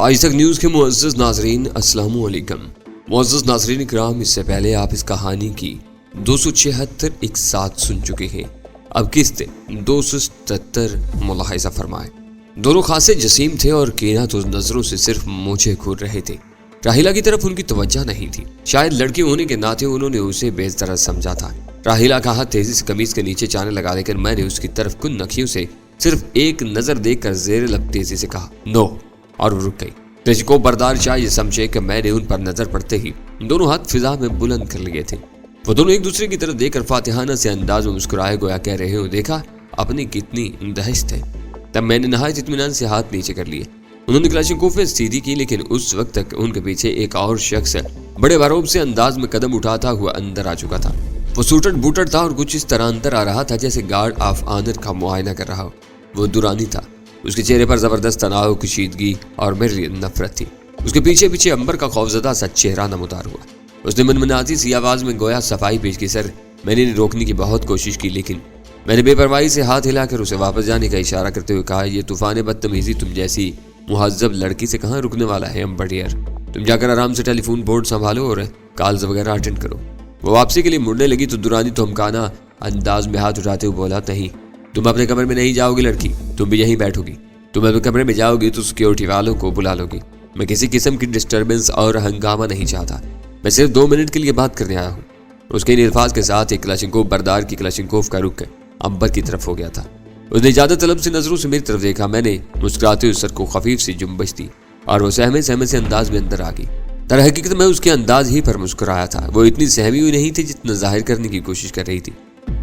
आज तक न्यूज़ के मुअज़्ज़ज़ नाज़रीन अस्सलामु अलैकुम। मुअज़्ज़ज़ नाज़रीन इकराम, इससे पहले आप इस कहानी की 276 एक साथ सुन चुके हैं। अब किस्त 277 मुलाहिज़ा फरमाए। दोनों खासे जसीम थे और कीना तो नजरों से सिर्फ मुझे घूर रहे थे। राहिला की तरफ उनकी तवज्जो नहीं थी। शायद लड़की होने के नाते उन्होंने उसे बेइज्जत समझा था। राहिला का हाथ तेजी से कमीज के नीचे जाने लगा, लेकिन मैंने उसकी तरफ कुन नखियों से सिर्फ एक नजर देखकर ज़ेर लब तेजी से कहा नो, और वो रुक गई। किसी को बर्दार चाहिए समझे कि मैंने उन पर नजर पड़ते ही दोनों हाथ फिजा में बुलंद कर लिए थे। वो दोनों एक दूसरे की तरफ देखकर फातिहाना से अंदाज में मुस्कुराए, गोया कह रहे हो देखा अपनी कितनी दहशत है। तब मैंने नहायत इत्मीनान से हाथ नीचे कर लिए। उन्होंने क्लाशनकोफ में सीधी की, लेकिन उस वक्त तक उनके पीछे एक और शख्स बड़े बारोब से अंदाज में कदम उठाता हुआ अंदर आ चुका था। वो सूटड बूटड था और कुछ इस तरह अंदर आ रहा था जैसे गार्ड ऑफ ऑनर का मुआयना कर रहा हो। वो दुरानी था। उसके चेहरे पर जबरदस्त तनाव, कशीदगी और मेरे लिए नफरत थी। उसके पीछे पीछे अंबर का खौफजदा सा चेहरा नमूदार हुआ। उसने मनमनाती सी आवाज में गोया सफाई पेश की। सर, मैंने रोकने की बहुत कोशिश की, लेकिन मैंने बेपरवाही से हाथ हिलाकर उसे वापस जाने का इशारा करते हुए कहा, ये तूफान बदतमीजी तुम जैसी मुहज्जब लड़की से कहाँ रुकने वाला है अंबर डियर। तुम जाकर आराम से टेलीफोन बोर्ड संभालो और कॉल्स वगैरह अटेंड करो। वो वापसी के लिए मुड़ने लगी तो दुरानी धमकाना अंदाज में हाथ उठाते हुए बोला, नहीं, तुम अपने कमरे में नहीं जाओगी लड़की, तुम भी यहीं बैठोगी। तुम अपने कमरे में जाओगी तो सिक्योरिटी वालों को बुला लोगी। मैं किसी किस्म की डिस्टर्बेंस और हंगामा नहीं चाहता। मैं सिर्फ 2 मिनट के लिए बात करने आया हूँ। उसके इन अल्फाज के साथ एक क्लाशनकोफ बरदार की क्लाशनकोफ का रुख अंबर की तरफ हो गया था। उसने इजाजत तलब से नजरों से मेरी तरफ देखा। मैंने मुस्कुराते हुए सर को खफीफ सी जुम्बश दी और वो सहमे सहमे से अंदाज में अंदर आ गई। दरहकीकत मैं उसके अंदाज ही पर मुस्कुराया था। वो इतनी सहमी हुई नहीं थी जितना जाहिर करने की कोशिश कर रही थी।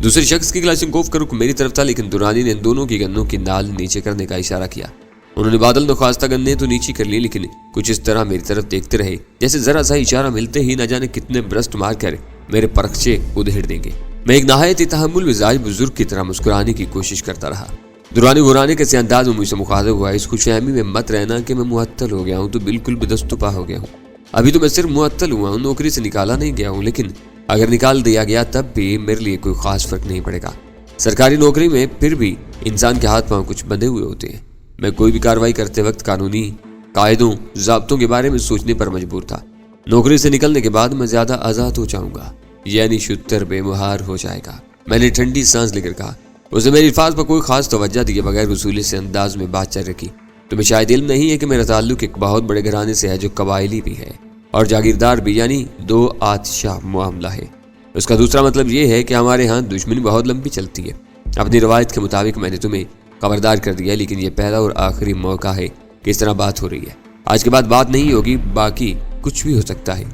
दूसरे शख्स की क्लाशनकोफ का रुख मेरी तरफ था, लेकिन दुरानी ने दोनों की गन्नों की नाल नीचे करने का इशारा किया। उन्होंने बादल नख्वास्ता गन्ने तो नीचे कर लिए, लेकिन कुछ इस तरह मेरी तरफ देखते रहे जैसे जरा सा इशारा मिलते ही न जाने कितने ब्रस्ट मारकर मेरे परखचे उधेड़ देंगे। मैं एक नहायत तहम्मुल मिजाज बुजुर्ग की तरह मुस्कुराने की कोशिश करता रहा। दुरानी घुराने के अंदाज में मुझसे मुखातिब हुआ, इस खुशफहमी में मत रहना कि मैं मुअत्तल हो गया हूँ, तो बिल्कुल बेदस्तुपा हो गया हूँ। अभी तो मैं सिर्फ मुअत्तल हुआ हूँ, नौकरी से निकाला नहीं गया हूँ, लेकिन अगर निकाल दिया गया तब भी मेरे लिए कोई खास फर्क नहीं पड़ेगा। सरकारी नौकरी में फिर भी इंसान के हाथ पांव कुछ बंधे हुए होते हैं। मैं कोई भी कार्रवाई करते वक्त कानूनी कायदों ज़ाब्तों के बारे में सोचने पर मजबूर था। नौकरी से निकलने के बाद मैं ज्यादा आज़ाद हो जाऊंगा, यानी शुतर बेमुहार हो जाएगा। मैंने ठंडी सांस लेकर कहा। उसने मेरी अल्फाज पर कोई खास तवज्जो दिए बगैर वसूली से अंदाज में बात चल रखी। तुम्हें शायद इल्म नहीं है कि मेरा ताल्लुक एक बहुत बड़े घराने से है जो कबायली भी है और जागीरदार भी, यानी 2 आतशाह मामला है। उसका दूसरा मतलब ये है कि हमारे यहाँ दुश्मनी बहुत लंबी चलती है। अपनी रवायत के मुताबिक मैंने तुम्हें खबरदार कर दिया, लेकिन ये पहला और आखिरी मौका है कि इस तरह बात हो रही है। आज के बाद बात नहीं होगी, बाकी कुछ भी हो सकता है।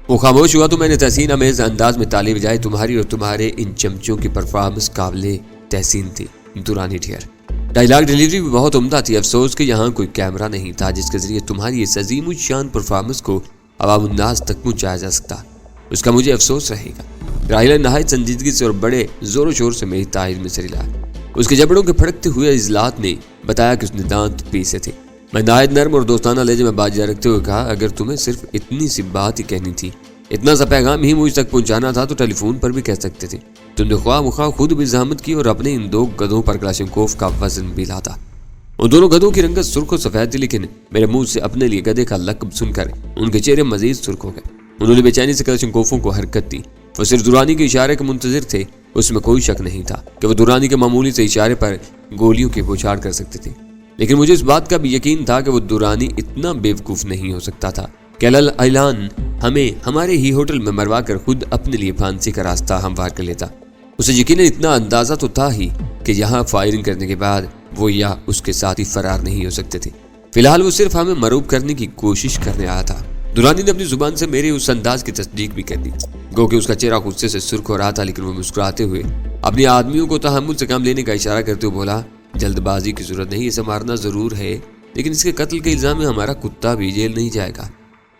वो खामोश हुआ तो मैंने तहसीन अमेज अंदाज में ताली बजाई। तुम्हारी और तुम्हारे इन चमचों की परफॉर्मेंस काबिले तहसीन थी दुरानी डियर। डायलॉग डिलीवरी भी बहुत उम्दा थी। अफसोस कि यहाँ कोई कैमरा नहीं था जिसके जरिए तुम्हारी इस अजीम शान परफॉर्मेंस को अवामुन्नास तक पहुंचाया जा सकता। उसका मुझे अफसोस रहेगा। राहिला नहायत संजीदगी से और बड़े जोरों शोर से मेरी तायद में सरिला। उसके जबड़ों के फड़कते हुए इजलात ने बताया कि उसने दांत पीसे थे। मैं नहायत नर्म और दोस्ताना लहजे में बात जारी रखते हुए कहा, अगर तुम्हें सिर्फ इतनी सी बात ही कहनी थी, इतना सा पैगाम ही मुझ तक पहुंचाना था, तो टेलीफोन पर भी कह सकते थे। तुमने ख्वाह मुख्वाह खुद भी जहमत की और अपने इन 2 गधों पर क्लाशनकोफ का वजन भी लाता। उन दोनों गधों की रंगत सुर्ख और सफेद थी, लेकिन मेरे मुंह से अपने लिए गधे का लक़ब सुनकर उनके चेहरे मजीद सुर्ख हो गए। उन्होंने बेचैनी से क्लाशनकोफों को हरकत दी। वो सिर्फ दुरानी के इशारे के मुंतजिर थे। उसमें कोई शक नहीं था कि वो दुरानी के मामूली से इशारे पर गोलियों की बौछार कर सकते थे, लेकिन मुझे इस बात का भी यकीन था कि वो दुरानी इतना बेवकूफ नहीं हो सकता था कि अल ऐलान हमें हमारे ही होटल में मरवा कर खुद अपने लिए फांसी का रास्ता हमवार कर लेता। उसे यकीनन इतना अंदाजा तो था ही कि यहाँ फायरिंग करने के बाद वो या उसके साथ ही फरार नहीं हो सकते थे। फिलहाल वो सिर्फ हमें मरूब करने की कोशिश करने आया था। दुरानी ने अपनी जुबान से मेरे उस अंदाज की तस्दीक भी कर दी। गो कि उसका चेहरा गुस्से से सुर्ख हो रहा था, लेकिन वो मुस्कुराते हुए अपने आदमियों को तहम्मुल से काम लेने का इशारा करते हुए बोला, जल्दबाजी की जरूरत नहीं, इसे मारना जरूर है, लेकिन इसके कत्ल के इल्जाम में हमारा कुत्ता भी जेल नहीं जाएगा।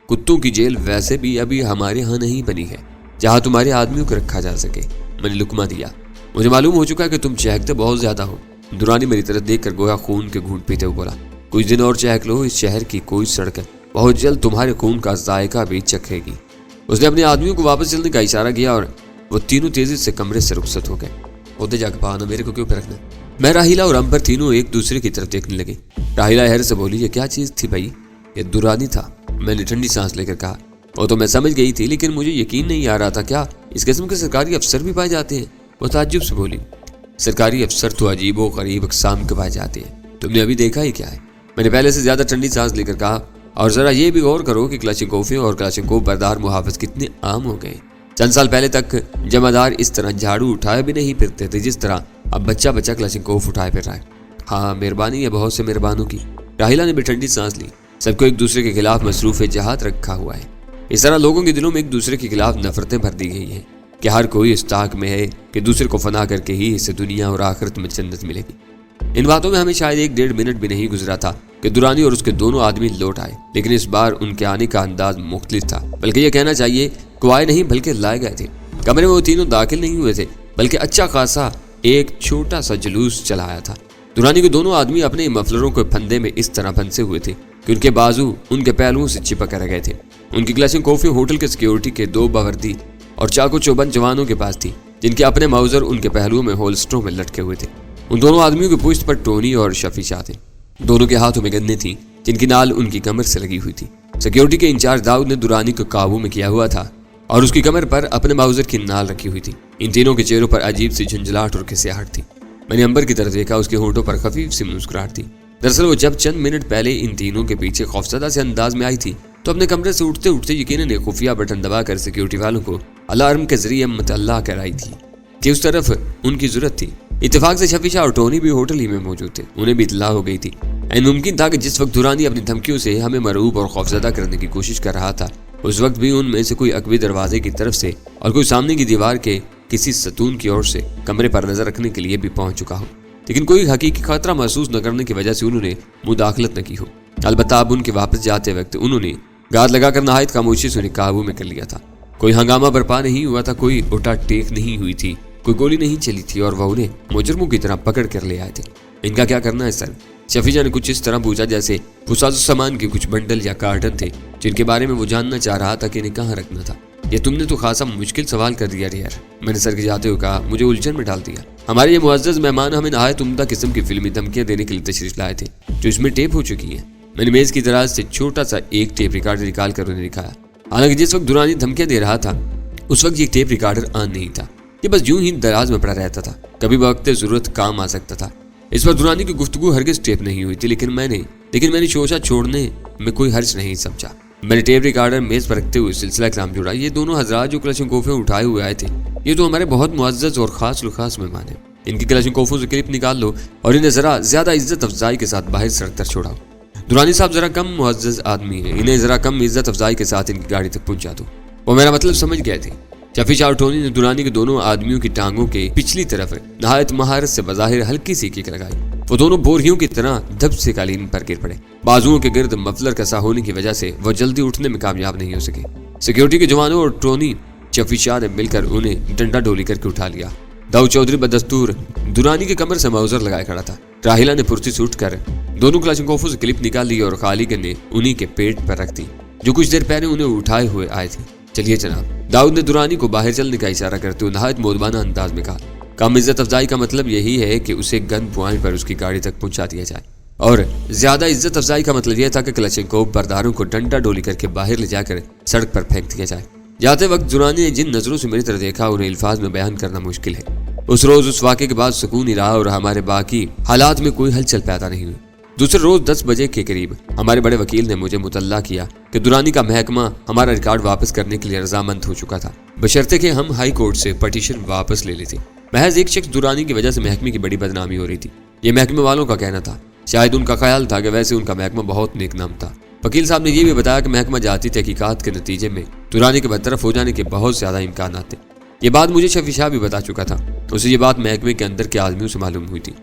कुत्तों की जेल वैसे भी अभी हमारे यहाँ नहीं बनी है जहाँ तुम्हारे आदमियों को रखा जा सके। मैंने लुकमा दिया। मुझे मालूम हो चुका है कि तुम चहकते बहुत ज्यादा हो। दुरानी मेरी तरफ देख कर गोया खून के घूंट पीते हुए बोला, कुछ दिन और चहक लो, इस शहर की कोई सड़क बहुत जल्द तुम्हारे खून का जायका भी चखेगी। उसने अपने आदमियों को वापस चलने का इशारा किया और वो तीनों तेजी से कमरे से रुखसत हो गए। उधर जाकर पाना, मेरे को क्यों परखना। मैं, राहिला और अंबर तीनों एक दूसरे की तरफ देखने लगे। राहिला हैर से बोली, ये क्या चीज थी भाई? یہ درانی تھا، میں نے ٹھنڈی سانس لے کر کہا۔ وہ تو میں سمجھ گئی تھی، لیکن مجھے یقین نہیں آ رہا تھا، کیا اس قسم کے سرکاری افسر بھی پائے جاتے ہیں؟ وہ تعجب سے بولی۔ سرکاری افسر تو عجیب و غریب اقسام کے پائے جاتے ہیں، تم نے ابھی دیکھا ہی کیا ہے؟ میں نے پہلے سے زیادہ ٹھنڈی سانس لے کر کہا، اور ذرا یہ بھی غور کرو کہ کلاشنکوفیں اور کلاشنکوف بردار محافظ کتنے عام ہو گئے۔ چند سال پہلے تک جمعدار اس طرح جھاڑو اٹھائے بھی نہیں پھرتے تھے جس طرح اب بچہ بچہ کلاشنکوف اٹھائے پھر رہا ہے۔ ہاں، مہربانی ہے بہت سے مہربانوں کی۔ راہیلہ نے بھی ٹھنڈی سانس لی۔ سب کو ایک دوسرے کے خلاف مصروف جہاد رکھا ہوا ہے۔ اس طرح لوگوں کے دلوں میں ایک دوسرے کے خلاف نفرتیں بھر دی گئی ہیں کہ ہر کوئی اس طاق میں ہے کہ دوسرے کو فنا کر کے ہی اسے دنیا اور آخرت میں جنت ملے گی۔ ان باتوں میں ہمیں شاید 1-1.5 منٹ بھی نہیں گزرا تھا کہ درانی اور اس کے دونوں آدمی لوٹ آئے، لیکن اس بار ان کے آنے کا انداز مختلف تھا، بلکہ یہ کہنا چاہیے کہ آئے نہیں بلکہ لائے گئے تھے۔ کمرے میں وہ تینوں داخل نہیں ہوئے تھے، بلکہ اچھا خاصا ایک چھوٹا سا جلوس چلایا تھا۔ درانی کے دونوں آدمی اپنے مفلروں کے پھندے میں اس طرح پھنسے ہوئے تھے کہ ان کے بازو ان کے پہلوؤں سے چپک کر گئے تھے۔ ان کی کلاشنکوفیں ہوٹل کے سیکیورٹی کے 2 باوردی اور چاقو چوبند جوانوں کے پاس تھی، جن کے اپنے ماؤزر ان کے پہلوؤں میں ہولسٹروں میں لٹکے ہوئے تھے۔ ان دونوں آدمیوں کی پشت پر ٹونی اور شفی شاہ تھے۔ دونوں کے ہاتھوں میں گندیں تھیں جن کی نال ان کی کمر سے لگی ہوئی تھی۔ سیکیورٹی کے انچارج داؤد نے درانی کو قابو میں کیا ہوا تھا اور اس کی کمر پر اپنے ماؤزر کی نال رکھی ہوئی تھی۔ ان تینوں کے چہروں پر عجیب سی جھنجھلاہٹ اور کسیاہٹ تھی۔ میں نے امبر کی طرف دیکھا، اس کے ہونٹوں پر خفیف سی مسکراہٹ تھی۔ دراصل وہ جب چند منٹ پہلے ان تینوں کے پیچھے خوفزدہ سے انداز میں آئی تھی تو اپنے کمرے سے اٹھتے اٹھتے یقیناً ایک خفیہ بٹن دبا کر سیکیورٹی والوں کو الارم کے ذریعے مطلع کرائی تھی کہ اس طرف ان کی ضرورت تھی۔ اتفاق سے شفیشہ اور ٹونی بھی ہوٹل ہی میں موجود تھے، انہیں بھی اطلاع ہو گئی تھی۔ ممکن تھا کہ جس وقت دورانی اپنی دھمکیوں سے ہمیں مرعوب اور خوفزدہ کرنے کی کوشش کر رہا تھا، اس وقت بھی ان میں سے کوئی عقبی دروازے کی طرف سے اور کوئی سامنے کی دیوار کے کسی ستون کی اور سے کمرے پر نظر رکھنے کے لیے بھی پہنچ چکا ہو، لیکن کوئی حقیقی خطرہ محسوس نہ کرنے کی وجہ سے انہوں نے مداخلت نہ کی ہو۔ البتہ اب ان کے واپس جاتے وقت انہوں نے گارڈ لگا کر نہایت خاموشی سے انہیں قابو میں کر لیا تھا۔ کوئی ہنگامہ برپا نہیں ہوا تھا، کوئی اٹھا ٹیک نہیں ہوئی تھی، کوئی گولی نہیں چلی تھی، اور وہ انہیں مجرموں کی طرح پکڑ کر لے آئے تھے۔ ان کا کیا کرنا ہے سر؟ شفیجہ نے کچھ اس طرح پوچھا جیسے وہ ساز و سامان کے کچھ بنڈل یا کارٹن تھے جن کے بارے میں وہ جاننا چاہ رہا تھا کہ انہیں کہاں رکھنا تھا۔ یہ تم نے تو خاصا مشکل سوال کر دیا ریئر، میں نے سر کے جاتے ہوئے کہا، مجھے الجھن میں ڈال دیا۔ ہمارے یہ معزز مہمان ہمیں نہایت عمدہ قسم کی فلمی دھمکیاں دینے کے لیے تشریف لائے تھے جو اس میں ٹیپ ہو چکی ہیں۔ میں نے میز کی دراز سے چھوٹا سا ایک ٹیپ ریکارڈر نکال کر انہیں دکھایا۔ حالانکہ جس وقت دورانی دھمکیاں دے رہا تھا اس وقت یہ ٹیپ ریکارڈر آن نہیں تھا، یہ بس یوں ہی دراز میں پڑا رہتا تھا، کبھی وقت ضرورت کام آ سکتا تھا۔ اس پر دورانی کی گفتگو ہرگز ٹیپ نہیں ہوئی تھی، لیکن میں نے شوشہ چھوڑنے میں کوئی حرج نہیں سمجھا۔ میں نے ٹیپ ریکارڈر میز پر رکھتے ہوئے سلسلہ کلام جوڑا۔ یہ دونوں حضرات جو کلاشنکوفیں اٹھائے ہوئے آئے تھے، یہ تو ہمارے بہت معزز اور خاص الخاص مہمان ہیں۔ ان کی کلاشنکوفوں سے کلپ نکال لو اور انہیں ذرا زیادہ عزت افزائی کے ساتھ باہر سڑک پر چھوڑاؤ۔ دورانی صاحب ذرا کم معزز آدمی ہیں، انہیں ذرا کم عزت افزائی کے ساتھ ان کی گاڑی تک پہنچا دو۔ وہ میرا مطلب سمجھ گئے تھے۔ شفیع اور ٹونی نے دورانی کے دونوں آدمیوں کی ٹانگوں کے پچھلی طرف نہایت مہارت سے بظاہر ہلکی سی کک لگائی۔ وہ دونوں بوریوں کی طرح دھب سے قالین پر گر پڑے۔ بازوؤں کے گرد مفلر کسا ہونے کی وجہ سے وہ جلدی اٹھنے میں کامیاب نہیں ہو سکے۔ سیکیورٹی کے جوانوں اور ٹونی شفیع نے مل کر انہیں ڈنڈا ڈولی کر کے اٹھا لیا۔ داؤد چودھری بدستور دورانی کے کمر سے ماؤزر لگائے کھڑا تھا۔ راہیلہ نے پھرتی سے اٹھ کر دونوں کلاشنکوفوں سے کلپ نکال لی اور خالد نے انہی کے پیٹ پر رکھ دی جو کچھ دیر پہلے انہیں اٹھائے ہوئے آئے تھے۔ چلیے جناب، داؤد نے دورانی کو باہر چلنے کا اشارہ کرتے ہوئے نہایت مودبانہ انداز میں کہا۔ کم عزت افزائی کا مطلب یہی ہے کہ اسے گن پوائنٹ پر اس کی گاڑی تک پہنچا دیا جائے، اور زیادہ عزت افزائی کا مطلب یہ تھا کہ کلاشنکوف برداروں کو ڈنڈا ڈولی کر کے باہر لے جا کر سڑک پر پھینک دیا جائے۔ جاتے وقت دورانی نے جن نظروں سے میری طرف دیکھا انہیں الفاظ میں بیان کرنا مشکل ہے۔ اس روز اس واقعے کے بعد سکون ہی رہا اور ہمارے باقی حالات میں کوئی ہلچل پیدا نہیں ہوئی۔ دوسرے روز 10 بجے کے قریب ہمارے بڑے وکیل نے مجھے مطلع کیا کہ دورانی کا محکمہ ہمارا ریکارڈ واپس کرنے کے لیے رضامند ہو چکا تھا، بشرطے کہ ہم ہائی کورٹ سے پٹیشن واپس لے لیتے۔ محض ایک شخص دورانی کی وجہ سے محکمے کی بڑی بدنامی ہو رہی تھی، یہ محکمے والوں کا کہنا تھا۔ شاید ان کا خیال تھا کہ ویسے ان کا محکمہ بہت نیک نام تھا۔ وکیل صاحب نے یہ بھی بتایا کہ محکمہ جاتی تحقیقات کے نتیجے میں دورانی کے برطرف ہو جانے کے بہت زیادہ امکانات تھے۔ یہ بات مجھے شفیع بھی بتا چکا تھا، اسے یہ بات محکمے کے اندر کے آدمیوں سے معلوم ہوئی تھی۔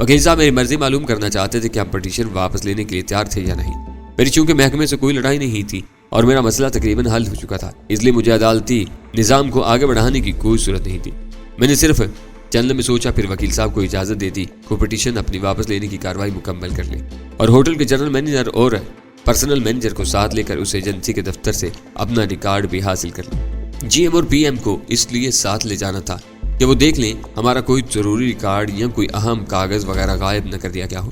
وکیل صاحب میری مرضی معلوم کرنا چاہتے تھے کہ ہم پٹیشن واپس لینے کے لیے تیار تھے یا نہیں۔ میری چونکہ محکمے سے کوئی لڑائی نہیں تھی اور میرا مسئلہ تقریباً حل ہو چکا تھا، اس لیے مجھے عدالتی نظام کو آگے بڑھانے کی کوئی صورت نہیں تھی۔ میں نے صرف چند میں سوچا، پھر وکیل صاحب کو اجازت دے دی کہ پٹیشن اپنی واپس لینے کی کارروائی مکمل کر لے اور ہوٹل کے جنرل مینیجر اور پرسنل مینیجر کو ساتھ لے کر اس ایجنسی کے دفتر سے اپنا ریکارڈ بھی حاصل کر لیں۔ جی ایم اور پی ایم کو اس لیے ساتھ لے جانا تھا کہ وہ دیکھ لیں ہمارا کوئی ضروری ریکارڈ یا کوئی اہم کاغذ وغیرہ غائب نہ کر دیا گیا ہو۔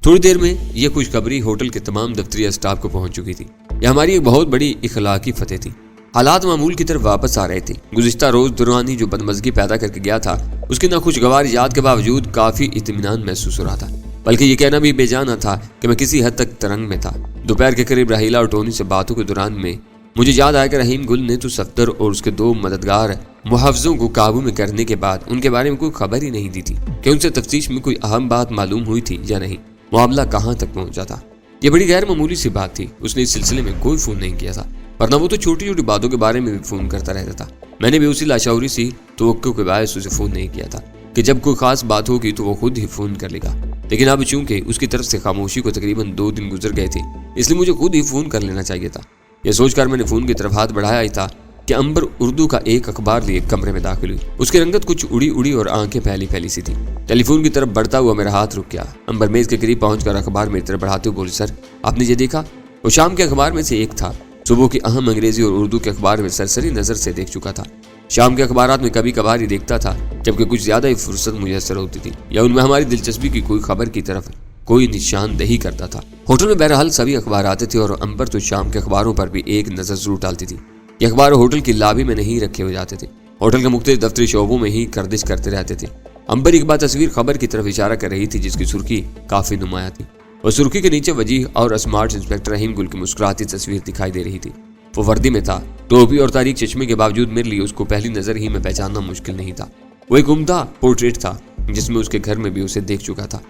थोड़ी देर में यह खुशखबरी होटल के तमाम दफ्तरी स्टाफ को पहुंच चुकी थी। यह हमारी एक बहुत बड़ी इखलाकी फतेह थी। हालात मामूल की तरफ वापस आ रहे थे। गुज़िश्ता रोज दुरानी जो बदमज़गी पैदा करके गया था, उसकी नाखुशगवार याद के बावजूद काफ़ी इत्मीनान महसूस हो रहा था। बल्कि ये कहना भी बेजाना था कि मैं किसी हद तक तरंग में था। दोपहर के करीब राहीला और टोनी से बातों के दौरान में मुझे याद आया कि रहीम गुल ने तो सफ्दर और उसके 2 मददगार मुहाफ़िज़ों को काबू में करने के बाद उनके बारे में कोई खबर ही नहीं दी थी कि उनसे तफ्तीश में कोई अहम बात मालूम हुई थी या नहीं, मामला कहाँ तक पहुँचा था। ये बड़ी गैर मामूली सी बात थी। उसने इस सिलसिले में कोई फ़ोन नहीं किया था, वरना वो तो छोटी छोटी बातों के बारे में भी फ़ोन करता रहता था। मैंने भी उसी लाशौरी सी तवक्को के बायस उसे फ़ोन नहीं किया था कि जब कोई ख़ास बात होगी तो वो खुद ही फ़ोन कर लेगा। लेकिन अब चूंकि उसकी तरफ से खामोशी को तकरीबन 2 दिन गुजर गए थे, इसलिए मुझे खुद ही फ़ोन कर लेना चाहिए था। यह सोचकर मैंने फ़ोन की तरफ हाथ बढ़ाया ही था कि अंबर उर्दू का एक अखबार लिए कमरे में दाखिल हुई। उसकी रंगत कुछ उड़ी उड़ी और आंखें फैली फैली सी थी। टेलीफोन की तरफ बढ़ता हुआ मेरा हाथ रुक गया। अंबर मेज़ के करीब पहुंचकर अखबार मेरी तरफ बढ़ाते हुए बोली, सर आपने ये देखा? वो शाम के अखबार में से एक था। सुबह की अहम अंग्रेजी और उर्दू के अखबार में सरसरी नज़र से देख चुका था। शाम के अखबारात में कभी कभार ही देखता था, जबकि कुछ ज़्यादा ही फुर्सत मुयसर होती थी या उनमें हमारी दिलचस्पी की कोई खबर की तरफ कोई निशानदही करता था। होटल में बहरहाल सभी अखबार आते थे और अंबर तो शाम के अखबारों पर भी एक नज़र जरूर डालती थी। ये अखबार होटल की लाबी में नहीं रखे हुए जाते थे, होटल के मुख्तलिफ दफ्तरी शोबों में ही गर्दिश करते रहते थे। अंबर एक बार तस्वीर खबर की तरफ इशारा कर रही थी जिसकी सुर्खी काफ़ी नुमाया थी। और सुर्खी के नीचे वजीह और स्मार्ट इंस्पेक्टर रहीम गुल की मुस्कुराती तस्वीर दिखाई दे रही थी। वो वर्दी में था, टोपी और तारीक चश्मे के बावजूद मेरे लिए उसको पहली नज़र ही में पहचानना मुश्किल नहीं था। वो एक उम्दा पोर्ट्रेट था जिसमें उसके घर में भी उसे देख चुका था।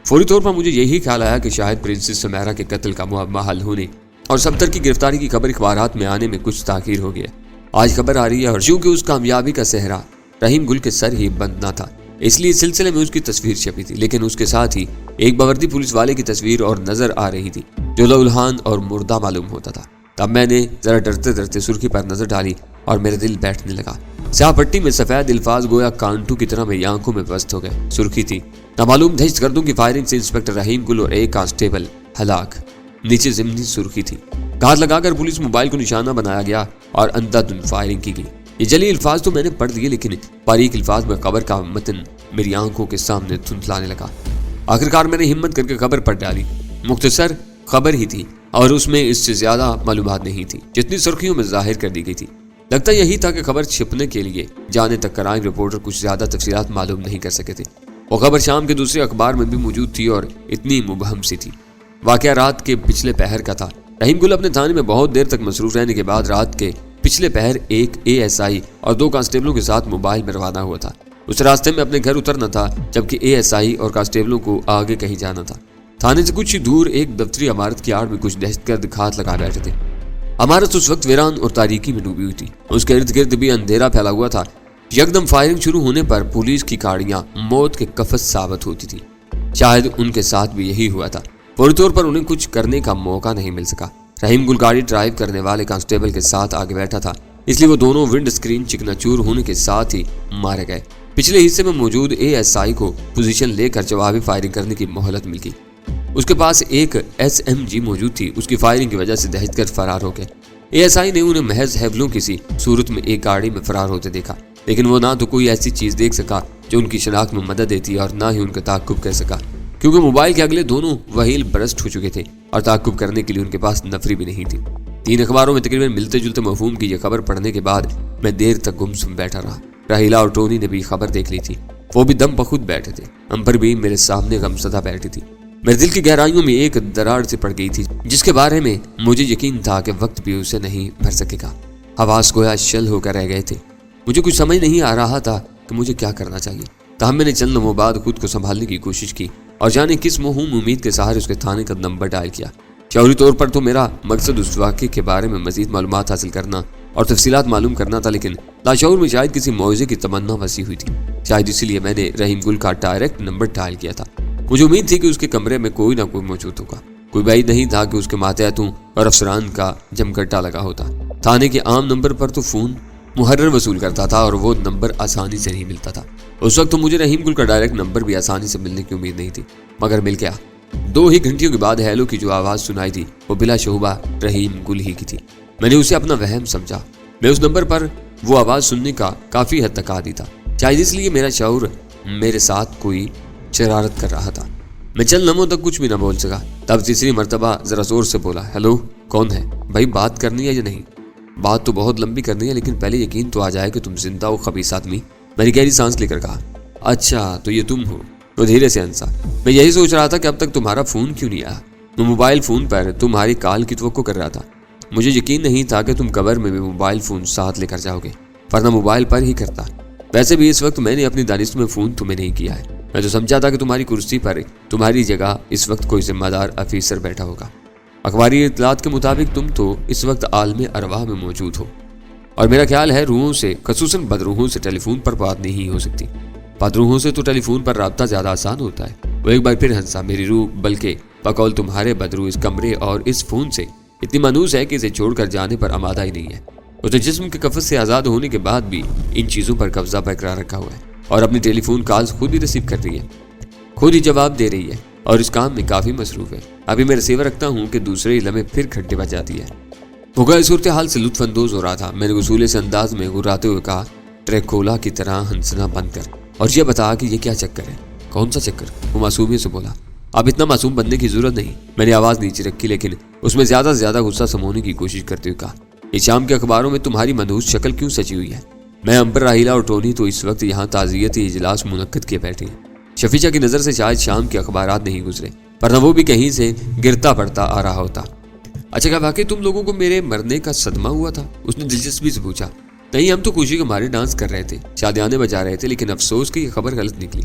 फौरी तौर पर मुझे यही ख्याल आया कि शायद प्रिंसेस समैरा के कत्ल का मुअम्मा हल होने और सफ्दर की गिरफ्तारी की खबर अखबारात में आने में कुछ ताखीर हो गया। आज खबर आ रही है और चूंकि उस कामयाबी का सेहरा रहीम गुल के सर ही बंद ना था, इसलिए सिलसिले में उसकी तस्वीर छपी थी। लेकिन उसके साथ ही एक बावर्दी पुलिस वाले की तस्वीर और नजर आ रही थी जो लौलहान और मुर्दा मालूम होता था। तब मैंने जरा डरते डरते सुर्खी पर नजर डाली और मेरा दिल बैठने लगा। स्याह पट्टी में सफेद अल्फाज गोया कांटू की तरह मेरी आंखों में बस्त हो गए। सुर्खी थी, नामालूम दहशतगर्दों की फायरिंग से इंस्पेक्टर रहीम गुल और एक कांस्टेबल हलाक। नीचे ज़िमनी सुर्खी थी, घात लगाकर पुलिस मोबाइल को निशाना बनाया गया और अंधाधुंध फायरिंग की गई। ये जली अल्फाज तो मैंने पढ़ दिए, लेकिन बारीक अल्फाज में खबर का मतन मेरी आंखों के सामने धुंधलाने लगा। आखिरकार मैंने हिम्मत करके खबर पढ़ डाली। मुख्तसर खबर ही थी और उसमें इससे ज्यादा मालूमात नहीं थी जितनी सुर्खियों में जाहिर कर दी गई थी। लगता यही था कि खबर छिपने के लिए जाने तक क्राइम रिपोर्टर कुछ ज्यादा तफसीलात मालूम नहीं कर सके थे। वो खबर शाम के दूसरे अखबार में भी मौजूद थी और इतनी मुबहम सी थी। वाकया रात के पिछले पहर का था। रहीम गुल अपने थाने में बहुत देर तक मसरूफ रहने के बाद रात के पिछले पहर एक ASI और 2 कांस्टेबलों के साथ मोबाइल में रवाना हुआ था। उस रास्ते में अपने घर उतरना था, जबकि ASI और कांस्टेबलों को आगे कहीं जाना था। थाने से कुछ ही दूर एक दफ्तरी इमारत की आड़ में कुछ दहशतगर्द घात लगा बैठे थे। इमारत उस वक्त वीरान और तारीकी में डूबी हुई थी। उसके इर्द गिर्द भी अंधेरा फैला हुआ था। यकदम फायरिंग शुरू होने पर पुलिस की गाड़ियां मौत के कफस साबित होती थी। शायद उनके साथ भी यही हुआ था। फौरी तौर पर उन्हें कुछ करने का मौका नहीं मिल सका। रहीम गुल गाड़ी ड्राइव करने वाले कांस्टेबल के साथ आगे बैठा था, इसलिए वो दोनों विंड स्क्रीन चिकनाचूर होने के साथ ही मारे गए। पिछले हिस्से में मौजूद ASI को पोजीशन लेकर जवाबी फायरिंग करने की मोहलत मिल गई। उसके पास एक SMG मौजूद थी। उसकी फायरिंग की वजह से दहशतगर्द फरार हो गए। ASI ने उन्हें महज हैवलों की सी सूरत में एक गाड़ी में फरार होते देखा, लेकिन वो ना तो कोई ऐसी चीज देख सका जो उनकी शनाख्त में मदद देती और ना ही उनका ताक़ुब कर सका, क्योंकि मोबाइल के अगले दोनों वहील बरस्ट हो चुके थे और ताक़ुब करने के लिए उनके पास नफरी भी नहीं थी। 3 अखबारों में तकरीबन मिलते जुलते मफहूम की यह खबर पढ़ने के बाद मैं देर तक गुमसुम बैठा रहा। राहीला और टोनी ने भी खबर देख ली थी। वो भी दम बखुद बैठे थे। अंबर भी मेरे सामने गमसदा बैठी थी। मेरे दिल की गहराइयों में एक दरार सी पड़ गई थी जिसके बारे में मुझे यकीन था कि वक्त भी उसे नहीं भर सकेगा। हवास गोया शल होकर रह गए थे। मुझे कुछ समझ नहीं आ रहा था कि मुझे क्या करना चाहिए। तब मैंने चंद लम्हों बाद खुद को संभालने की कोशिश की और जाने किस मोहूम उम्मीद के सहारे उसके थाने का नंबर डायल किया। शौरी तौर पर तो मेरा मकसद उस वाक़े के बारे में मजीद मालूमात हासिल करना और तफसीलात मालूम करना था, लेकिन लाशऊर में शायद किसी मौजे की तमन्ना वसी हुई थी। शायद इसीलिए मैंने रहीम गुल का डायरेक्ट नंबर डायल किया था। मुझे उम्मीद थी कि उसके कमरे में कोई ना कोई मौजूद होगा। कोई बात नहीं था कि उसके मातहतों और अफसरान का जमघटा लगा होता। थाने के आम नंबर पर तो फ़ोन मुहर्रर वसूल करता था और वो नंबर आसानी से नहीं मिलता था। उस वक्त तो मुझे रहीम गुल का डायरेक्ट नंबर भी आसानी से मिलने की उम्मीद नहीं थी, मगर मिल गया। 2 ही घंटियों के बाद हेलो की जो आवाज़ सुनाई थी वो बिला शोभा रहीम गुल ही की थी। मैंने उसे अपना वहम समझा। मैं उस नंबर पर वो आवाज़ सुनने का काफ़ी हद तक आदी था। शायद इसलिए मेरा शऊर मेरे साथ कोई शरारत कर रहा था। میں چند لمحوں تک کچھ بھی نہ بول سکا. تب تیسری مرتبہ ذرا زور سے بولا, ہیلو, کون ہے بھائی, بات کرنی ہے یا نہیں؟ بات تو بہت لمبی کرنی ہے, لیکن پہلے یقین تو آ جائے کہ تم زندہ ہو خبیث آدمی. میں نے گہری سانس لے کر کہا. اچھا تو یہ تم ہو. وہ دھیرے سے ہنسا. میں یہی سوچ رہا تھا کہ اب تک تمہارا فون کیوں نہیں آیا. میں موبائل فون پر تمہاری کال کی توقع کر رہا تھا. مجھے یقین نہیں تھا کہ تم قبر میں بھی موبائل فون ساتھ لے کر جاؤ گے, ورنہ موبائل پر ہی کرتا. ویسے بھی اس وقت میں نے اپنی دانش میں فون تمہیں نہیں کیا ہے. میں تو سمجھا تھا کہ تمہاری کرسی پر تمہاری جگہ اس وقت کوئی ذمہ دار افیسر بیٹھا ہوگا. اخباری اطلاعات کے مطابق تم تو اس وقت عالم ارواح میں موجود ہو, اور میرا خیال ہے روحوں سے, خصوصاً بدروحوں سے ٹیلی فون پر بات نہیں ہو سکتی. بدروحوں سے تو ٹیلی فون پر رابطہ زیادہ آسان ہوتا ہے. وہ ایک بار پھر ہنسا. میری روح بلکہ بقول تمہارے بدروح اس کمرے اور اس فون سے اتنی مانوس ہے کہ اسے چھوڑ کر جانے پر آمادہ ہی نہیں ہے. اس نے جسم کے قفس سے آزاد ہونے کے بعد بھی ان چیزوں پر قبضہ برقرار رکھا ہوا ہے, اور اپنی ٹیلی فون کالز خود ہی ریسیو کر رہی ہے, خود ہی جواب دے رہی ہے, اور اس کام میں کافی مصروف ہے. ابھی میں ریسیور رکھتا ہوں کہ دوسرے ہی لمحے پھر گھنٹے بج جاتی ہے. ہوگا اس صورتحال سے لطف اندوز ہو رہا تھا. میں نے اصول سے انداز میں غراتے ہوئے کہا, ٹریکولا کی طرح ہنسنا بند کر, اور یہ بتا کہ یہ کیا چکر ہے. کون سا چکر؟ وہ معصومیت سے بولا. اب اتنا معصوم بننے کی ضرورت نہیں. میں نے آواز نیچے رکھی, لیکن اس میں زیادہ سے زیادہ غصہ سمونے کی کوشش کرتے ہوئے کہا, یہ شام کے اخباروں میں تمہاری منحوس شکل کیوں سجی ہوئی ہے؟ میں, امبر, راہیلا اور ٹونی تو اس وقت یہاں تعزیتی اجلاس منعقد کیے بیٹھے ہیں. شفیچہ کی نظر سے شاید شام کے اخبارات نہیں گزرے, ورنہ وہ بھی کہیں سے گرتا پڑتا آ رہا ہوتا. اچھا, کیا واقعی تم لوگوں کو میرے مرنے کا صدمہ ہوا تھا؟ اس نے دلچسپی سے پوچھا. نہیں, ہم تو خوشی کے مارے ڈانس کر رہے تھے, شادیانے بجا رہے تھے, لیکن افسوس کہ یہ خبر غلط نکلی.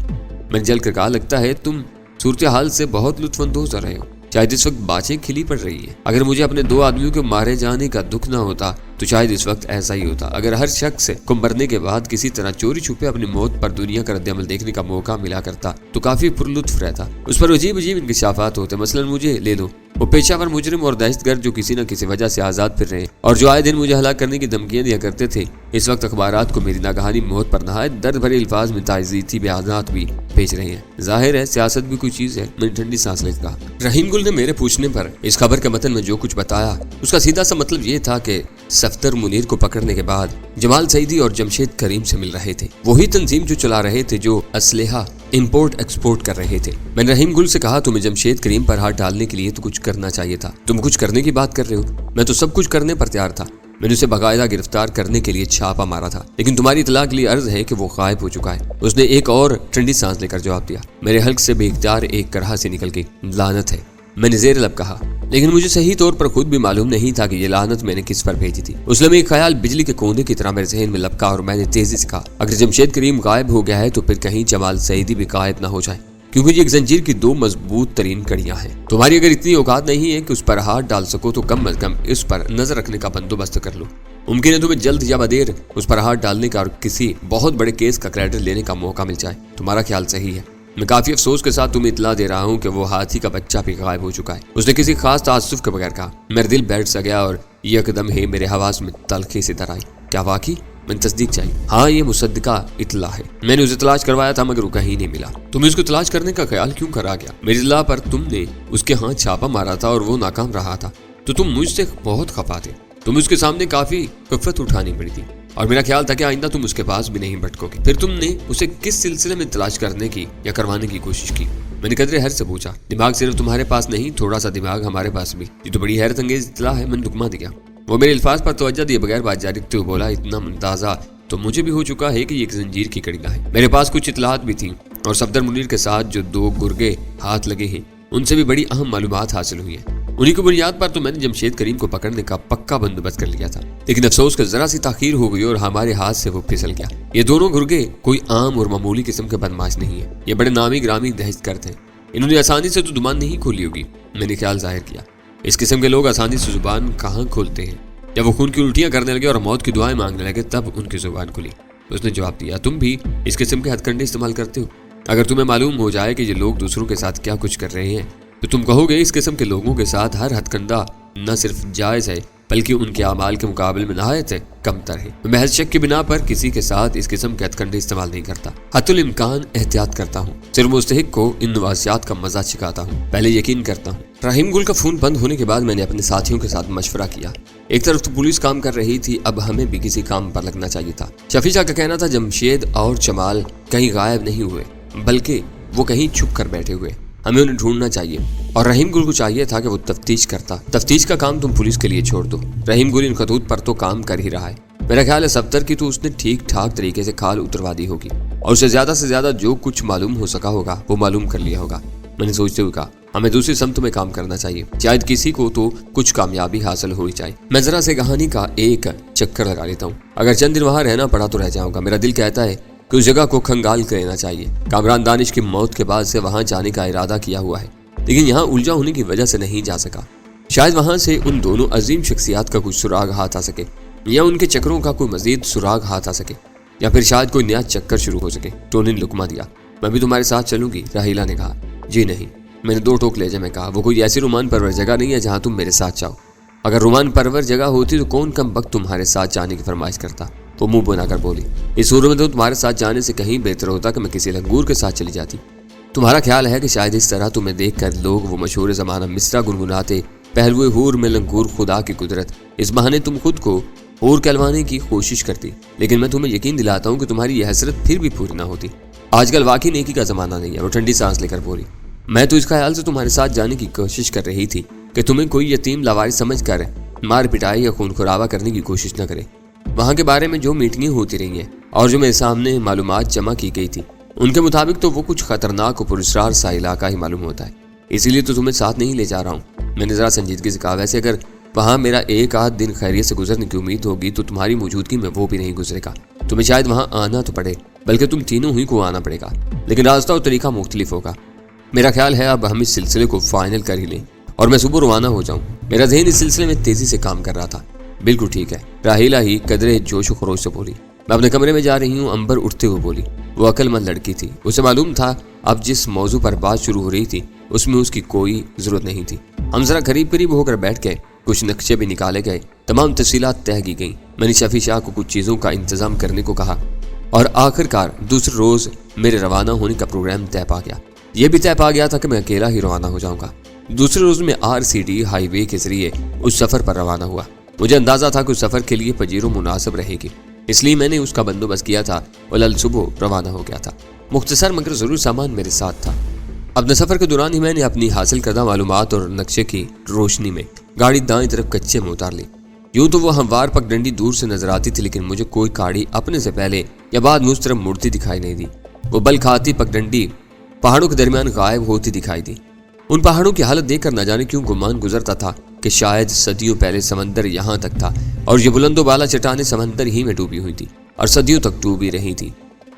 میں نے جل کر کہا, لگتا ہے تم صورتحال سے بہت لطف اندوز ہو رہے ہو. شاید اس وقت باتیں کھلی پڑ رہی ہیں. اگر مجھے اپنے 2 آدمیوں کے مارے جانے کا دکھ نہ ہوتا تو شاید اس وقت ایسا ہی ہوتا. اگر ہر شخص کو مرنے کے بعد کسی طرح چوری چھپے اپنی موت پر دنیا کا رد عمل دیکھنے کا موقع ملا کرتا تو کافی پرلطف رہتا. اس پر عجیب عجیب انکشافات ہوتے. مثلا مجھے لے لو, وہ پیشہ ور مجرم اور دہشت گرد جو کسی نہ کسی وجہ سے آزاد پھر رہے ہیں, اور جو آئے دن مجھے ہلاک کرنے کی دھمکیاں دیا کرتے تھے, اس وقت اخبارات کو میری ناگہانی موت پر نہایت درد بھرے الفاظ میں تعزیتی بیانات بھی بھیج رہے ہیں. ظاہر ہے سیاست بھی کوئی چیز ہے. میں نے ٹھنڈی سانس لے کہا. رحیم گل نے میرے پوچھنے پر اس خبر کے متن میں جو کچھ بتایا اس کا سیدھا سا مطلب یہ تھا کہ صفدر منیر کو پکڑنے کے بعد جمال سعیدی اور جمشید کریم سے مل رہے تھے. وہی تنظیم جو چلا رہے تھے, جو اسلحہ امپورٹ ایکسپورٹ کر رہے تھے. میں نے رحیم گل سے کہا, تمہیں جمشید کریم پر ہاتھ ڈالنے کے لیے تو کچھ کرنا چاہیے تھا. تم کچھ کرنے کی بات کر رہے ہو. میں تو سب کچھ کرنے پر تیار تھا. میں نے اسے باقاعدہ گرفتار کرنے کے لیے چھاپا مارا تھا, لیکن تمہاری اطلاع کے لیے عرض ہے کہ وہ غائب ہو چکا ہے. اس نے ایک اور ٹھنڈی سانس لے کر جواب دیا. میرے حلق سے بے اختیار ایک کرہا سے نکل گئی. لعنت ہے, میں نے زیر لب کہا, لیکن مجھے صحیح طور پر خود بھی معلوم نہیں تھا کہ یہ لعنت میں نے کس پر بھیجی تھی. اس لمحے ایک خیال بجلی کے کوندے کی طرح میرے ذہن میں لپکا, اور میں نے تیزی سے کہا, اگر جمشید کریم غائب ہو گیا ہے تو پھر کہیں جمال سعیدی بھی غائب نہ ہو جائے, کیونکہ یہ ایک زنجیر کی 2 مضبوط ترین کڑیاں ہیں. تمہاری اگر اتنی اوقات نہیں ہے کہ اس پر ہاتھ ڈال سکو تو کم از کم اس پر نظر رکھنے کا بندوبست کر لو. ممکن ہے تمہیں جلد یا بدیر اس پر ہاتھ ڈالنے کا اور کسی بہت بڑے کیس کا کریڈٹ لینے کا موقع مل جائے. تمہارا خیال صحیح ہے. میں کافی افسوس کے ساتھ تمہیں اطلاع دے رہا ہوں کہ وہ ہاتھی کا بچہ بھی غائب ہو چکا ہے. اس نے کسی خاص تعصب کے بغیر کہا. میرا دل بیٹھ سا گیا اور یکدم ہی میرے حواس میں تلخی سے در آئی. کیا واقعی؟ میں نے تصدیق چاہیے. ہاں, یہ مصدقہ اطلاع ہے. میں نے اسے تلاش کروایا تھا مگر وہ کہیں نہیں ملا. تمہیں اس کو تلاش کرنے کا خیال کیوں کرا گیا؟ میری اطلاع پر تم نے اس کے ہاتھ چھاپا مارا تھا اور وہ ناکام رہا تھا تو تم مجھ سے بہت خفا تھے. تم اس کے سامنے کافی کفت اٹھانی پڑی تھی, اور میرا خیال تھا کہ آئندہ تم اس کے پاس بھی نہیں بھٹکو گے. پھر تم نے اسے کس سلسلے میں تلاش کرنے کی یا کروانے کی کوشش کی؟ میں نے قدرے حیرت سے پوچھا. دماغ صرف تمہارے پاس نہیں, تھوڑا سا دماغ ہمارے پاس بھی. یہ تو بڑی حیرت انگیز اطلاع ہے. میں نے دکما دیا. وہ میرے الفاظ پر توجہ دیے بغیر بات جاری رکھتے ہوئے بولا, اتنا اندازہ تو مجھے بھی ہو چکا ہے کہ یہ ایک زنجیر کی کڑیاں ہیں. میرے پاس کچھ اطلاعات بھی تھیں, اور صفدر منیر کے ساتھ جو 2 گرگے ہاتھ لگے ہیں ان سے بھی بڑی اہم معلومات حاصل ہوئی ہیں. انہی کی بنیاد پر تو میں نے جمشید کریم کو پکڑنے کا پکا بندوبست کر لیا تھا. لیکن افسوس کہ ذرا سی تاخیر ہو گئی اور ہمارے ہاتھ سے وہ پھسل گیا. یہ دونوں گرگے کوئی عام اور معمولی قسم کے بدماش نہیں ہیں. یہ بڑے نامی گرامی دہشت گرد ہیں. انہوں نے آسانی سے تو زبان نہیں کھولی ہوگی. میں نے خیال ظاہر کیا, اس قسم کے لوگ آسانی سے زبان کہاں کھولتے ہیں؟ جب وہ خون کی الٹیاں کرنے لگے اور موت کی دعائیں مانگنے لگے تب ان کی زبان کھلی. اس نے جواب دیا, تم بھی اس قسم کے ہتھ کنڈے استعمال کرتے ہو. اگر تمہیں معلوم ہو جائے کہ یہ لوگ دوسروں کے ساتھ کیا کچھ کر رہے ہیں تو تم کہو گے اس قسم کے لوگوں کے ساتھ ہر ہتھ کنڈا نہ صرف جائز ہے بلکہ ان کے اعمال کے مقابلے میں نہایت کم تر ہے. میں محض شک کی بنا پر کسی کے ساتھ اس قسم کے ہتھ کنڈے استعمال نہیں کرتا. حتی الامکان احتیاط کرتا ہوں. صرف مستحق کو ان نوازشات کا مزہ چکھاتا ہوں. پہلے یقین کرتا ہوں. رحیم گل کا فون بند ہونے کے بعد میں نے اپنے ساتھیوں کے ساتھ مشورہ کیا. ایک طرف تو پولیس کام کر رہی تھی, اب ہمیں بھی کسی کام پر لگنا چاہیے تھا. شفیع کا کہنا تھا جمشید اور جمال کہیں غائب نہیں ہوئے بلکہ وہ کہیں چھپ کر بیٹھے ہوئے. हमें उन्हें ढूंढना चाहिए। और रहीम गुल को चाहिए था कि वो तफ्तीश करता। तफ्तीश का काम तुम पुलिस के लिए छोड़ दो। रहीम गुल इन खतूत पर तो काम कर ही रहा है। मेरा ख्याल है सफ्तर की तो उसने ठीक ठाक तरीके से खाल उतरवा दी होगी और उसे ज्यादा से ज्यादा जो कुछ मालूम हो सका होगा वो मालूम कर लिया होगा। मैंने सोचते हुए कहा, हमें दूसरी समत में काम करना चाहिए, शायद किसी को तो कुछ कामयाबी हासिल हो ही जाए। मैं जरा से कहानी का एक चक्कर लगा लेता हूँ। अगर चंद दिन वहां रहना पड़ा तो रह जाऊंगा। मेरा दिल कहता है कि उस जगह को खंगाल कर लेना चाहिए। कामरान दानिश की मौत के बाद से वहां जाने का इरादा किया हुआ है, लेकिन यहाँ उलझा होने की वजह से नहीं जा सका। शायद वहां से उन दोनों अजीम शख्सियात का कुछ सुराग हाथ आ सके, या उनके चक्रों का कोई मजीद सुराग हाथ आ सके, या फिर शायद कोई नया चक्कर शुरू हो सके। टोनी ने लुकमा दिया। मैं भी तुम्हारे साथ चलूंगी, राहीला ने कहा। जी नहीं, मैंने दो टोक लहजे में कहा। वो कोई ऐसी रोमान परवर जगह नहीं है जहां तुम मेरे साथ जाओ। अगर रोमान परवर जगह होती तो कौन कम वक्त तुम्हारे साथ जाने की फरमाइश करता। वो मुंह बनाकर बोली, इस सूरत में तो तुम्हारे साथ जाने से कहीं बेहतर होता कि मैं किसी लंगूर के साथ चली जाती। तुम्हारा ख्याल है कि शायद इस तरह तुम्हें देखकर लोग वो मशहूर ज़माना मिसरा गुनगुनाते, पहलुए हूर में लंगूर खुदा की कुदरत, इस बहाने तुम खुद को हूर कहलवाने की कोशिश करती। लेकिन मैं तुम्हें यकीन दिलाता हूँ कि तुम्हारी यह हसरत फिर भी पूरी ना होती। आजकल वाकई नेकी का ज़माना नहीं है। वो ठंडी सांस लेकर बोली, मैं तो इस ख्याल से तुम्हारे साथ जाने की कोशिश कर रही थी कि तुम्हें कोई यतीम लावारिस समझ कर मार पिटाई या खून खुरावा करने की कोशिश न करे। वहाँ के बारे में जो मीटिंगें होती रही हैं और जो मेरे सामने मालूमात जमा की गई थी, उनके मुताबिक तो वो कुछ खतरनाक और पुरस्कार सा इलाका ही मालूम होता है। इसीलिए तो तुम्हें साथ नहीं ले जा रहा हूँ। मैंने जरा संजीदगी से कहा, वैसे अगर वहाँ मेरा एक आध दिन खैरियत से गुजरने की उम्मीद होगी तो तुम्हारी मौजूदगी में वो भी नहीं गुजरेगा। तुम्हें शायद वहाँ आना तो पड़े, बल्कि तुम तीनों ही को आना पड़ेगा, लेकिन रास्ता और तरीका मुख्तलिफ होगा। मेरा ख्याल है अब हम इस सिलसिले को फाइनल कर ही लें और मैं सुबह रवाना हो जाऊं। मेरा ज़हन इस सिलसिले में तेजी से काम कर रहा था। बिल्कुल ठीक है, राहीला ही कदरे जोश व खरोश से बोली। मैं अपने कमरे में जा रही हूँ, अंबर उठते हुए बोली। वो अक्लमंद लड़की थी। उसे मालूम था अब जिस मौजू पर बात शुरू हो रही थी उसमें उसकी कोई जरूरत नहीं थी। हम जरा करीब करीब होकर बैठ गए, कुछ नक्शे भी निकाले गए, तमाम तफसीलात तय की गई। मैंने शफी शाह को कुछ चीज़ों का इंतजाम करने को कहा और आखिरकार दूसरे रोज़ मेरे रवाना होने का प्रोग्राम तय पा गया। यह भी तय पा गया था कि मैं अकेला ही रवाना हो जाऊंगा। दूसरे रोज में RCD हाईवे के जरिए उस सफर पर रवाना हुआ। मुझे अंदाजा था कि उस सफर के लिए पजीरो मुनासिब रहेगी, इसलिए मैंने उसका बंदोबस्त किया था और कल सुबह रवाना हो गया था। मुख्तसर मगर जरूर सामान मेरे साथ था। अपने सफर के दौरान ही मैंने अपनी हासिल करदा मालूमात और नक्शे की रोशनी में गाड़ी दाएं तरफ कच्चे में उतार ली। यूं तो वो हमवार पगडंडी दूर से नजर आती थी, लेकिन मुझे कोई गाड़ी अपने से पहले या बाद में उस तरफ मुड़ती दिखाई नहीं दी। वो बल खाती पगडंडी पहाड़ों के दरमियान गायब होती दिखाई दी। उन पहाड़ों की हालत देखकर न जाने क्यों गुमान गुजरता था कि शायद सदियों पहले समंदर यहाँ तक था और ये बुलंदो बाला चट्टानें समंदर ही में डूबी हुई थी और सदियों तक डूबी रही थी।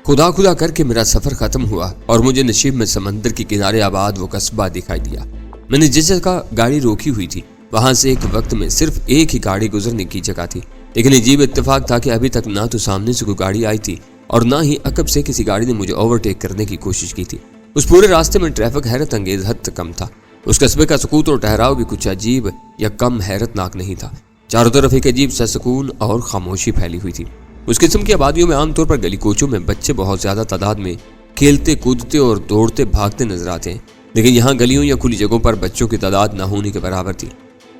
खुदा खुदा करके मेरा सफर खत्म हुआ और मुझे नसीब में समंदर के किनारे आबाद वो कस्बा दिखाई दिया। मैंने जिस जगह गाड़ी रोकी हुई थी वहां से एक वक्त में सिर्फ एक ही गाड़ी गुजरने की जगह थी, लेकिन अजीब इत्तेफाक था कि अभी तक ना तो सामने से कोई गाड़ी आई थी और ना ही अकब से किसी गाड़ी ने मुझे ओवरटेक करने की कोशिश की थी। उस पूरे रास्ते में ट्रैफिक हैरत अंगेज हद तक कम था। उस कस्बे का सुकूत और ठहराव भी कुछ अजीब या कम हैरतनाक नहीं था। चारों तरफ एक अजीब सा सुकून और खामोशी फैली हुई थी। उस किस्म की आबादियों में आमतौर पर गली कोचों में बच्चे बहुत ज्यादा तादाद में खेलते कूदते और दौड़ते भागते नजर आते हैं, लेकिन यहाँ गलियों या खुली जगहों पर बच्चों की तादाद न होने के बराबर थी।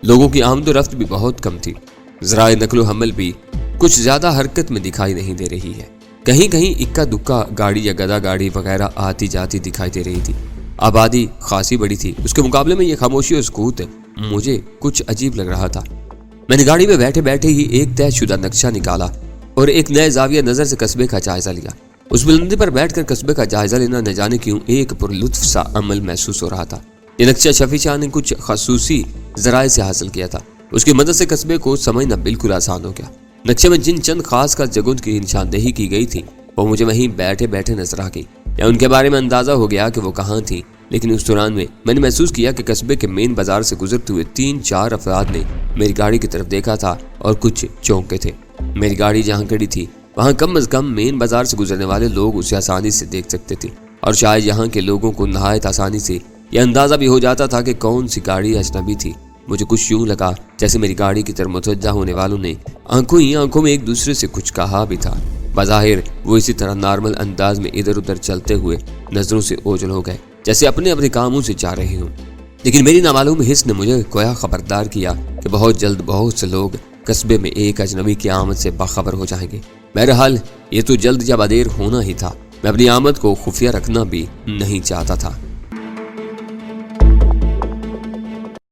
लोगों की आमद रफ्त भी बहुत कम थी। ज़राए नकलो हमल भी कुछ ज्यादा हरकत में दिखाई नहीं दे रही है। कहीं कहीं इक्का दुक्का गाड़ी या गदा गाड़ी वगैरह आती जाती दिखाई दे रही थी। आबादी खासी बड़ी थी, उसके मुकाबले में ये खामोशी और सुकूत मुझे कुछ अजीब लग रहा था। मैंने गाड़ी में बैठे बैठे ही एक तयशुदा नक्शा निकाला और एक नए जाविया नजर से कस्बे का जायजा लिया। उस बुलंदी पर बैठकर कस्बे का जायजा लेना न जाने क्यों एक पुरलुत्फ सा अमल महसूस हो रहा था। ये नक्शा शफी शाह ने कुछ खसूसी जराए से हासिल किया था। उसकी मदद से कस्बे को समझना बिल्कुल आसान हो गया। नक्शे में जिन चंद खास जगहों की निशानदेही की गई थी वो मुझे वहीं बैठे बैठे नजर आ गई या उनके बारे में अंदाजा हो गया कि वो कहाँ थी। लेकिन उस दौरान में मैंने महसूस किया कि कस्बे के मेन बाजार से गुजरते हुए 3-4 अफराद ने मेरी गाड़ी की तरफ देखा था और कुछ चौंके थे। मेरी गाड़ी जहाँ खड़ी थी वहाँ कम अज कम मेन बाजार से गुजरने वाले लोग उसे आसानी से देख सकते थे और शायद यहाँ के लोगों को नहायत आसानी से यह अंदाजा भी हो जाता था कि कौन सी गाड़ी अजनबी थी। मुझे कुछ यूं लगा जैसे मेरी गाड़ी की तरफ मुतवज्जा होने वालों ने आंखों ही आंखों में एक दूसरे से कुछ कहा भी था। बज़ाहिर वो इसी तरह नॉर्मल अंदाज में इधर उधर चलते हुए नजरों से ओझल हो गए जैसे अपने अपने कामों से जा रहे हों। लेकिन मेरी नामालूम हिस्स ने मुझे गोया खबरदार किया कि बहुत जल्द बहुत से लोग कस्बे में एक अजनबी की आमद से बाखबर हो जाएंगे। बहरहाल ये तो जल्द या बदेर होना ही था। मैं अपनी आमद को खुफिया रखना भी नहीं चाहता था।